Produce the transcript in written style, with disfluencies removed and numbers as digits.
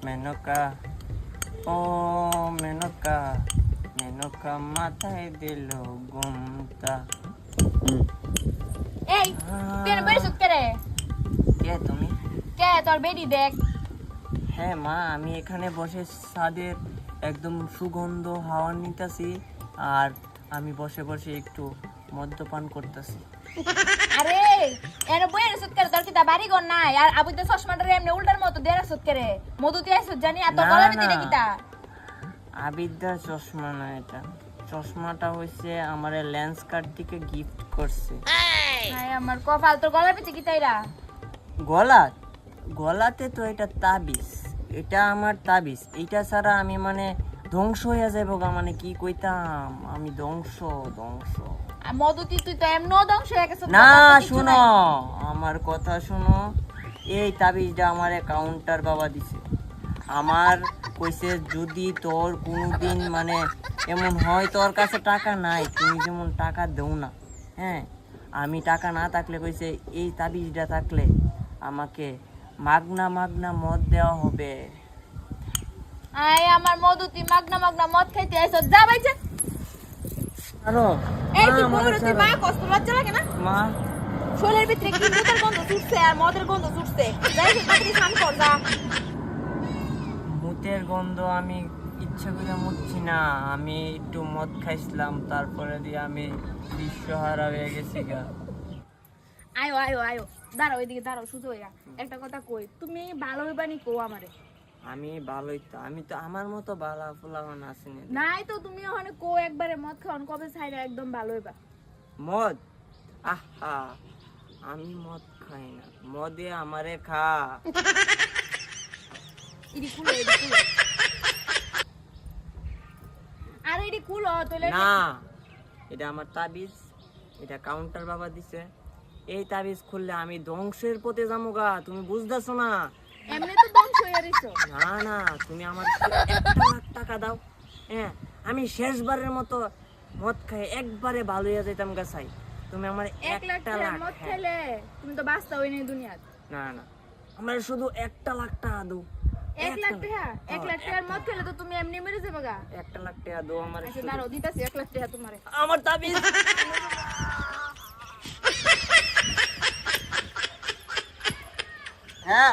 মেনকা ও মেনকা মেনকা মাথায় দিল ঘুমটা। এই কেন বেরিয়ে করে? কে তুমি? কে তোর বেডি দেখ? হ্যাঁ মা, আমি এখানে বসে ছাদের একদম সুগন্ধ হাওয়া নিতেছি, আর আমি বসে বসে একটু মদ্যপান করতেছি। আরে এনে বইয়ের সুত করে তোর কি তা বাড়ি ঘর নাই? আর আবু তো চশমাটা এমনি উল্টার মতো দেরা সুত করে মধুতে আইছ জানি আর তোর না, গলার ভিতরে না। কিটা? আবিদ্যার চশমা না এটা, চশমাটা হইছে আমার লেন্স কার্ড থেকে গিফট করছে। আয় আমার কপাল, তোর গলার ভিতরে কিটা এরা? গলা গলাতে তো এটা তাবিজ, এটা আমার তাবিজ। এটা ছাড়া আমি মানে ধ্বংস হয়ে যাবো গা, মানে কি কইতাম আমি, ধ্বংস ধ্বংস। আর মধুতি তুই তো এমনও ধ্বংস হয়ে গেছ। না শুনো, আমার কথা শুনো। এই তাবিজটা আমার কাউন্টার বাবা দিছে। আমার কইছে যদি তোর কোনোদিন মানে এমন হয় তোর কাছে টাকা নাই, তুমি যেমন টাকা দেও না, হ্যাঁ, আমি টাকা না থাকলে কইছে এই তাবিজটা থাকলে আমাকে মাগনা মাগনা মদ দেওয়া হবে। আয় আমার মধুতি মাগনা মাগনা মদ খাইতে আইছ, যা বাইছে। আরো এই তুই মধুতি মা কষ্ট লজ্জা লাগে না? মা, শরীরের ভিতরে কি মুতের গন্ধ ছুটছে আর মদের গন্ধ ছুটছে, যাই সে তাড়াতাড়ি স্নান কর যা। মুতের গন্ধ আমি ইচ্ছা করে মুচ্ছি না, আমি একটু মদ খাইছিলাম, তারপরে দিয়ে আমি বিশ্বহারা হয়ে গেছি গা। আয়ো আয়ো আয়ো, দাঁড়াও ওইদিকে দাঁড়াও, সুতো হইয়া একটা কথা কই, তুমি ভালো হইবানি কো আমারে। আমি ভালোই তো, আমি তো আমার মতো বালা ফুলামান আসেনি। নাই তো তুমি ওখানে কো একবারে মদ খাওয়ান কবে ছাইরা একদম ভালো হইবা। মদ, আহা, আমি মদ খাই না, মদে আমারে খা। ইডি কুলো ইডি কুলো, আরে ইডি কুলো তোলে না, এটা আমার তাবিজ, এটা কাউন্টার বাবা দিছে। এই তাবিজ খুললে আমি ধ্বংসের পথে যাবো গা, তুমি বুঝতেছো না? এমনি তো ধ্বংস হইয়া রইছো। না না, তুমি আমার 1,00,000 টাকা দাও, হ্যাঁ, আমি শেষবারের মতো মদ খাই একবারে ভালো হয়ে যেতাম গা চাই। তুমি আমার 1,00,000 টাকা 1,00,000, মদ হ্যাঁ। খেলে তুমি তো বাঁচতা হই নাই দুনিয়াত। না না, আমার শুধু 1,00,000 টাকা দাও। 1,00,000 টাকা? 1,00,000 টাকার মদ খেলে তো তুমি এমনি মরে যাবে গা। 1,00,000 টাকা দাও আমার। আচ্ছা দাঁড়াও দিতাছি 1,00,000 টাকা তোমারে। আমার তাবিজ। হ্যাঁ